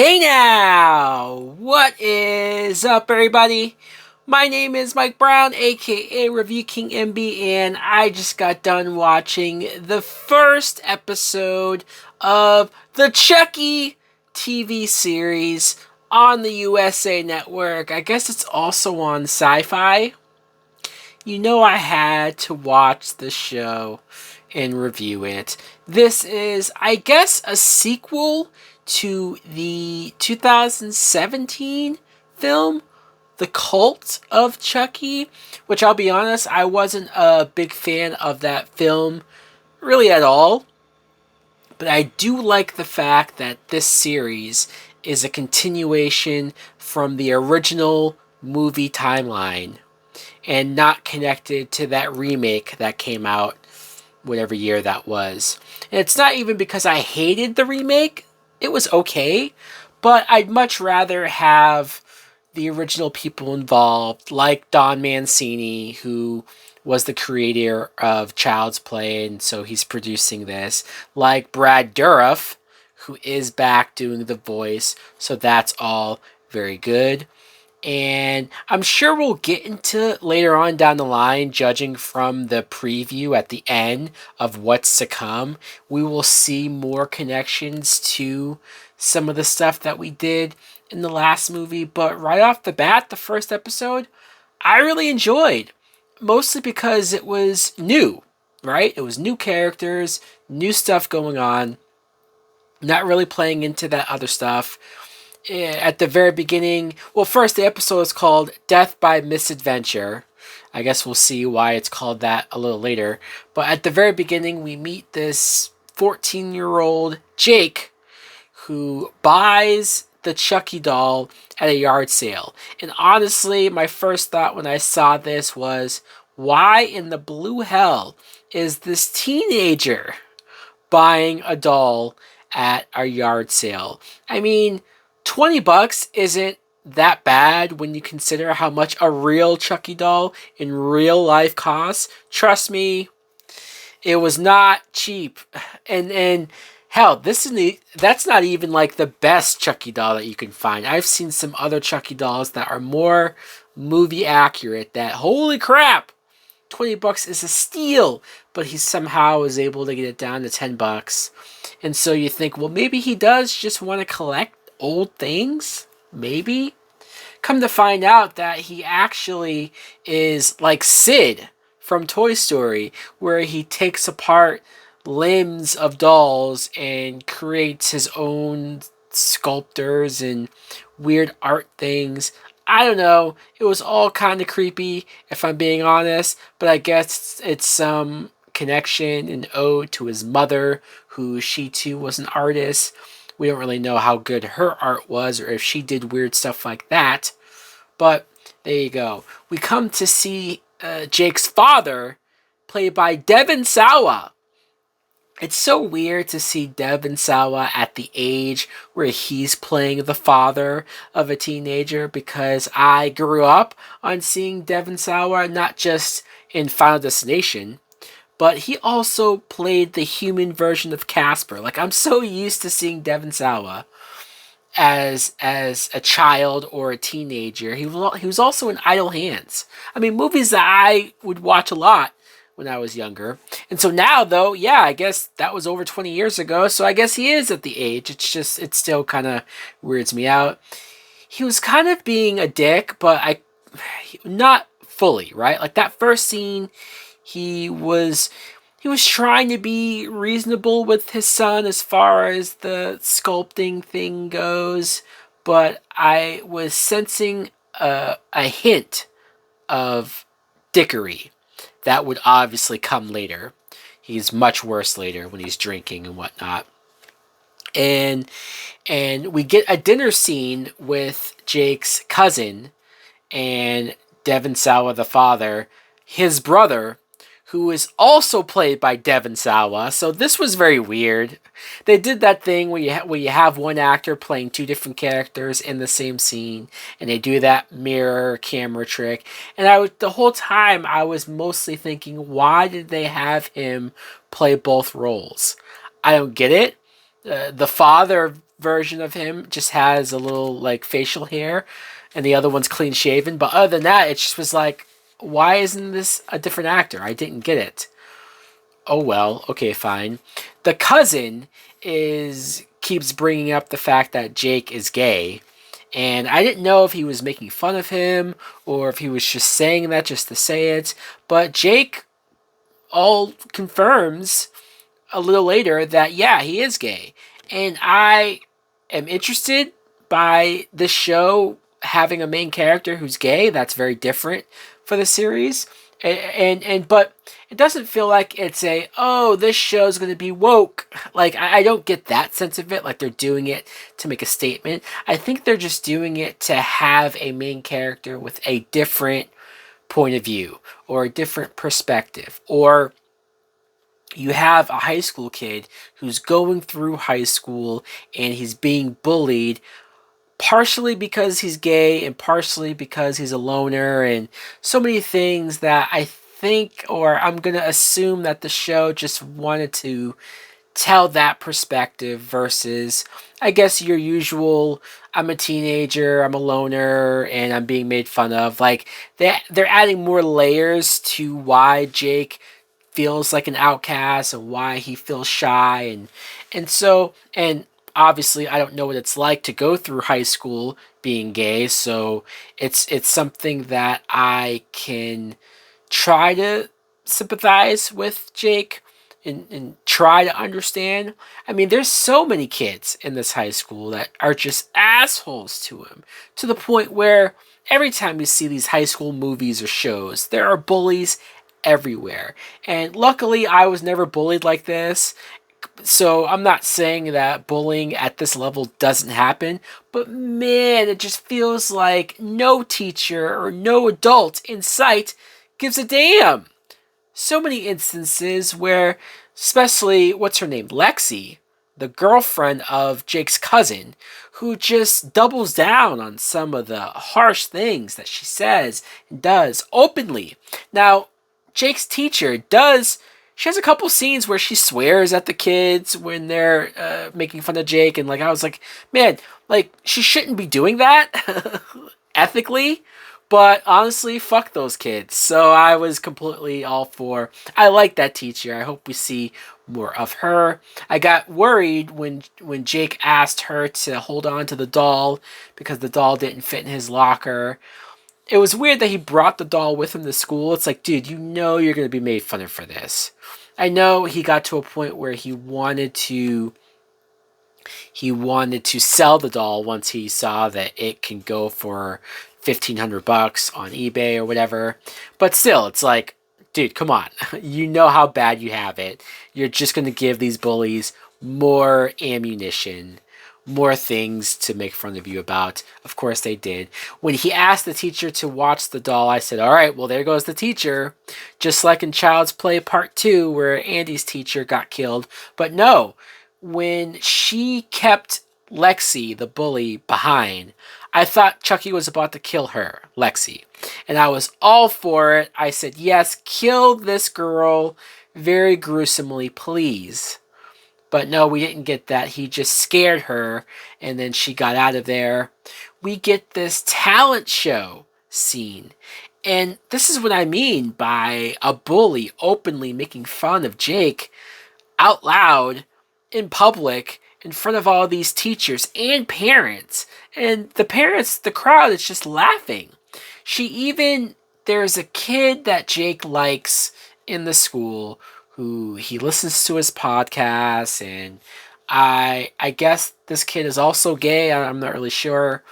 Hey now! What is up, everybody? My name is Mike Brown, aka Review King MB, and I just got done watching the first episode of the Chucky TV series on the USA Network. I guess it's also on Sci Fi. You know, I had to watch the show and review it. This is, I guess, a sequel to the 2017 film, The Cult of Chucky, which I'll be honest, I wasn't a big fan of that film really at all. But I do like the fact that this series is a continuation from the original movie timeline and not connected to that remake that came out whatever year that was. And it's not even because I hated the remake. It was okay, but I'd much rather have the original people involved, like Don Mancini, who was the creator of Child's Play, and so he's producing this, like Brad Dourif, who is back doing the voice, so that's all very good. And I'm sure we'll get into it later on down the line, judging from the preview at the end of what's to come. We will see more connections to some of the stuff that we did in the last movie. But right off the bat, the first episode, I really enjoyed. Mostly because it was new, right? It was new characters, new stuff going on, not really playing into that other stuff at the very beginning. Well, first, the episode is called Death by Misadventure. I guess we'll see why it's called that a little later. But at the very beginning, we meet this 14-year-old Jake who buys the Chucky doll at a yard sale. And honestly, my first thought when I saw this was, why in the blue hell is this teenager buying a doll at a yard sale? I mean, $20 isn't that bad when you consider how much a real Chucky doll in real life costs. Trust me, it was not cheap. And hell, that's not even like the best Chucky doll that you can find. I've seen some other Chucky dolls that are more movie accurate that, holy crap, $20 is a steal, but he somehow was able to get it down to $10. And so you think, well, maybe he does just want to collect old things? Maybe? Come to find out that he actually is like Sid from Toy Story, where he takes apart limbs of dolls and creates his own sculptors and weird art things. I don't know. It was all kind of creepy, if I'm being honest, but I guess it's some connection and ode to his mother, who she too was an artist. We don't really know how good her art was or if she did weird stuff like that. But there you go. We come to see Jake's father, played by Devon Sawa. It's so weird to see Devon Sawa at the age where he's playing the father of a teenager, because I grew up on seeing Devon Sawa not just in Final Destination, but he also played the human version of Casper. Like, I'm so used to seeing Devon Sawa as a child or a teenager. He was also in Idle Hands. I mean, movies that I would watch a lot when I was younger. And so now, though, yeah, I guess that was over 20 years ago, so I guess he is at the age. It still kind of weirds me out. He was kind of being a dick, but not fully, right? Like, that first scene, he was trying to be reasonable with his son as far as the sculpting thing goes, but I was sensing a hint of dickery that would obviously come later. He's much worse later when he's drinking and whatnot. And we get a dinner scene with Jake's cousin and Devon Sawa, the father, his brother, who is also played by Devon Sawa. So this was very weird. They did that thing where you have one actor playing two different characters in the same scene, and they do that mirror camera trick. And the whole time I was mostly thinking, why did they have him play both roles? I don't get it. The father version of him just has a little like facial hair, and the other one's clean shaven. But other than that, it just was like, why isn't this a different actor? I didn't get it. Oh well, okay, fine. The cousin is keeps bringing up the fact that Jake is gay, and I didn't know if he was making fun of him or if he was just saying that just to say it. But Jake all confirms a little later that yeah, he is gay, and I am interested by this show having a main character who's gay. That's very different for the series, and but it doesn't feel like it's a, oh, this show's going to be woke. Like I don't get that sense of it, like they're doing it to make a statement. I think they're just doing it to have a main character with a different point of view or a different perspective, or you have a high school kid who's going through high school and he's being bullied partially because he's gay and partially because he's a loner, and so many things that I think, or I'm going to assume that the show just wanted to tell that perspective versus, I guess, your usual, I'm a teenager, I'm a loner, and I'm being made fun of. Like, they're adding more layers to why Jake feels like an outcast and why he feels shy, and obviously I don't know what it's like to go through high school being gay, so it's something that I can try to sympathize with Jake and try to understand. I mean, there's so many kids in this high school that are just assholes to him, to the point where every time you see these high school movies or shows, there are bullies everywhere. And luckily, I was never bullied like this. So I'm not saying that bullying at this level doesn't happen, but man, it just feels like no teacher or no adult in sight gives a damn. So many instances where, especially, what's her name? Lexi, the girlfriend of Jake's cousin, who just doubles down on some of the harsh things that she says and does openly. Now, Jake's teacher does. She has a couple scenes where she swears at the kids when they're making fun of Jake, and like I was like, man, like she shouldn't be doing that ethically. But honestly, fuck those kids. So I was completely all for. I like that teacher. I hope we see more of her. I got worried when Jake asked her to hold on to the doll because the doll didn't fit in his locker. It was weird that he brought the doll with him to school. It's like, dude, you know you're going to be made fun of for this. I know he got to a point where he wanted to sell the doll once he saw that it can go for $1,500 on eBay or whatever. But still, it's like, dude, come on. You know how bad you have it. You're just going to give these bullies more ammunition, more things to make fun of you about. Of course they did. When he asked the teacher to watch the doll, I said, all right, well, there goes the teacher. Just like in Child's Play Part 2, where Andy's teacher got killed. But no, when she kept Lexi, the bully, behind, I thought Chucky was about to kill her, Lexi. And I was all for it. I said, yes, kill this girl very gruesomely, please. But no, we didn't get that. He just scared her, and then she got out of there. We get this talent show scene. And this is what I mean by a bully openly making fun of Jake out loud in public in front of all these teachers and parents. And the parents, the crowd is just laughing. There's a kid that Jake likes in the school who he listens to his podcast, and I guess this kid is also gay. I'm not really sure.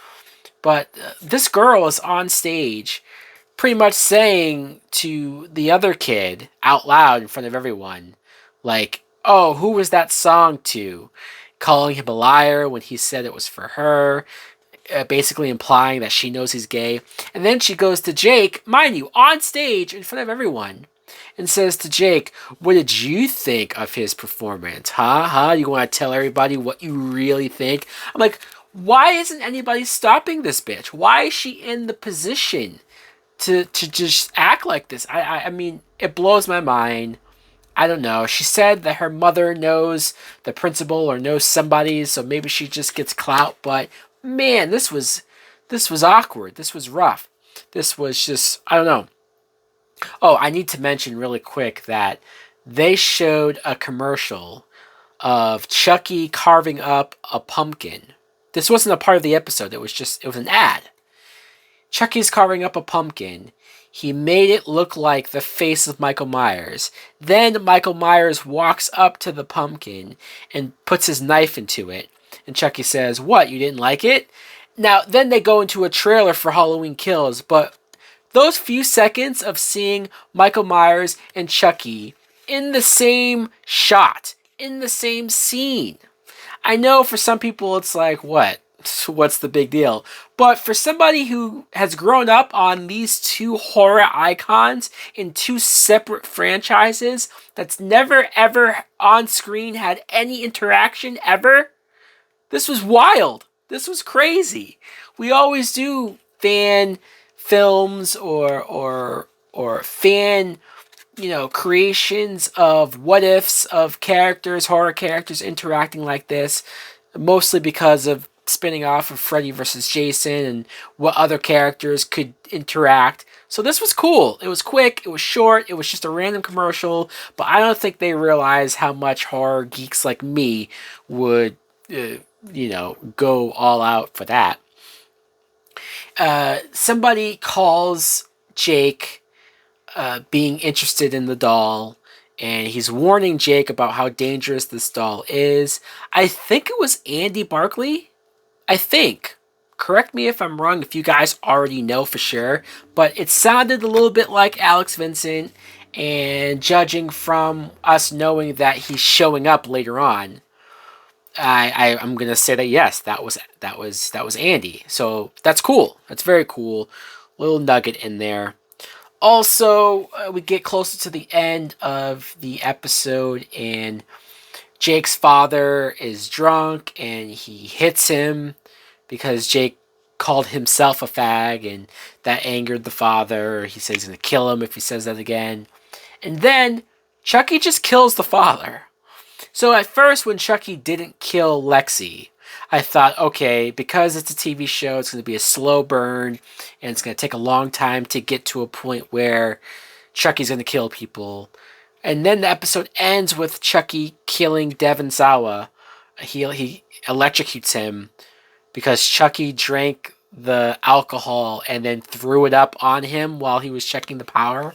But this girl is on stage pretty much saying to the other kid out loud in front of everyone, like, oh, who was that song to? Calling him a liar when he said it was for her, basically implying that she knows he's gay. And then she goes to Jake, mind you, on stage in front of everyone, and says to Jake, what did you think of his performance? Huh? You want to tell everybody what you really think? I'm like, why isn't anybody stopping this bitch? Why is she in the position to just act like this? I mean, it blows my mind. I don't know. She said that her mother knows the principal or knows somebody, so maybe she just gets clout. But man, this was awkward. This was rough. This was just, I don't know. Oh, I need to mention really quick that they showed a commercial of Chucky carving up a pumpkin. This wasn't a part of the episode. It was an ad. Chucky's carving up a pumpkin. He made it look like the face of Michael Myers. Then Michael Myers walks up to the pumpkin and puts his knife into it. And Chucky says, "What, you didn't like it?" Now, then they go into a trailer for Halloween Kills, but those few seconds of seeing Michael Myers and Chucky in the same shot, in the same scene. I know for some people it's like, what? What's the big deal? But for somebody who has grown up on these two horror icons in two separate franchises that's never ever on screen had any interaction ever, this was wild. This was crazy. We always do fan films or fan creations of what ifs of characters, horror characters interacting like this, mostly because of spinning off of Freddy versus Jason and what other characters could interact. So this was cool. It was quick, it was short, it was just a random commercial, but I don't think they realized how much horror geeks like me would, go all out for that. Somebody calls Jake being interested in the doll, and he's warning Jake about how dangerous this doll is. I think it was Andy Barkley. I think. Correct me if I'm wrong, if you guys already know for sure, but it sounded a little bit like Alex Vincent, and judging from us knowing that he's showing up later on, I'm gonna say that yes, that was Andy. So that's cool. That's very cool. Little nugget in there. Also, we get closer to the end of the episode, and Jake's father is drunk, and he hits him because Jake called himself a fag, and that angered the father. He says he's gonna kill him if he says that again. And then Chucky just kills the father. So at first, when Chucky didn't kill Lexi, I thought, okay, because it's a TV show, it's going to be a slow burn, and it's going to take a long time to get to a point where Chucky's going to kill people. And then the episode ends with Chucky killing Devon Sawa. He electrocutes him because Chucky drank the alcohol and then threw it up on him while he was checking the power.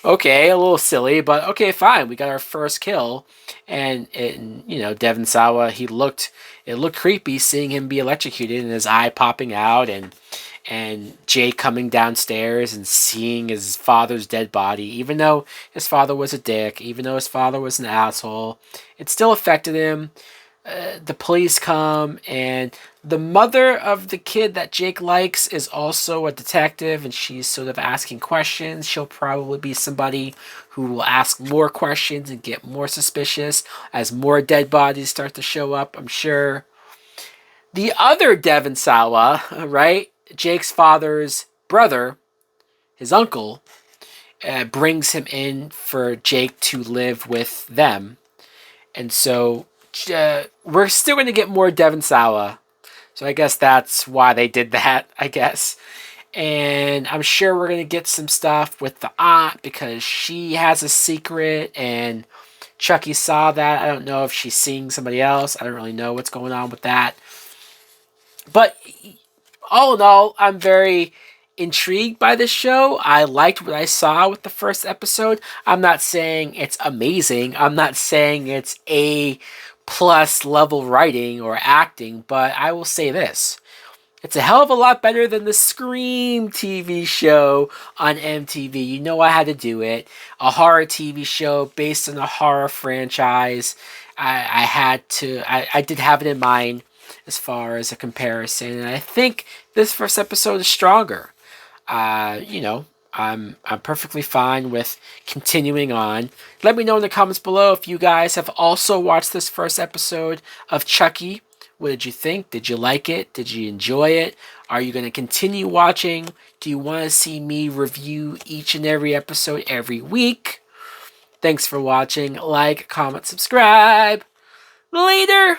Okay, a little silly, but okay, fine. We got our first kill, and Devon Sawa. It looked creepy seeing him be electrocuted and his eye popping out, and Jay coming downstairs and seeing his father's dead body. Even though his father was a dick, even though his father was an asshole, it still affected him. The police come, and the mother of the kid that Jake likes is also a detective, and she's sort of asking questions. She'll probably be somebody who will ask more questions and get more suspicious as more dead bodies start to show up, I'm sure. The other Devon Sawa, right? Jake's father's brother, his uncle, brings him in for Jake to live with them. And so we're still going to get more Devon Sawa. So I guess that's why they did that, I guess. And I'm sure we're going to get some stuff with the aunt because she has a secret and Chucky saw that. I don't know if she's seeing somebody else. I don't really know what's going on with that. But all in all, I'm very intrigued by this show. I liked what I saw with the first episode. I'm not saying it's amazing. I'm not saying it's A+ level writing or acting, but I will say this. It's a hell of a lot better than the Scream TV show on MTV. You know I had to do it. A horror TV show based on a horror franchise. I did have it in mind as far as a comparison, and I think this first episode is stronger. I'm perfectly fine with continuing on. Let me know in the comments below if you guys have also watched this first episode of Chucky. What did you think? Did you like it? Did you enjoy it? Are you going to continue watching? Do you want to see me review each and every episode every week? Thanks for watching. Like, comment, subscribe. Later!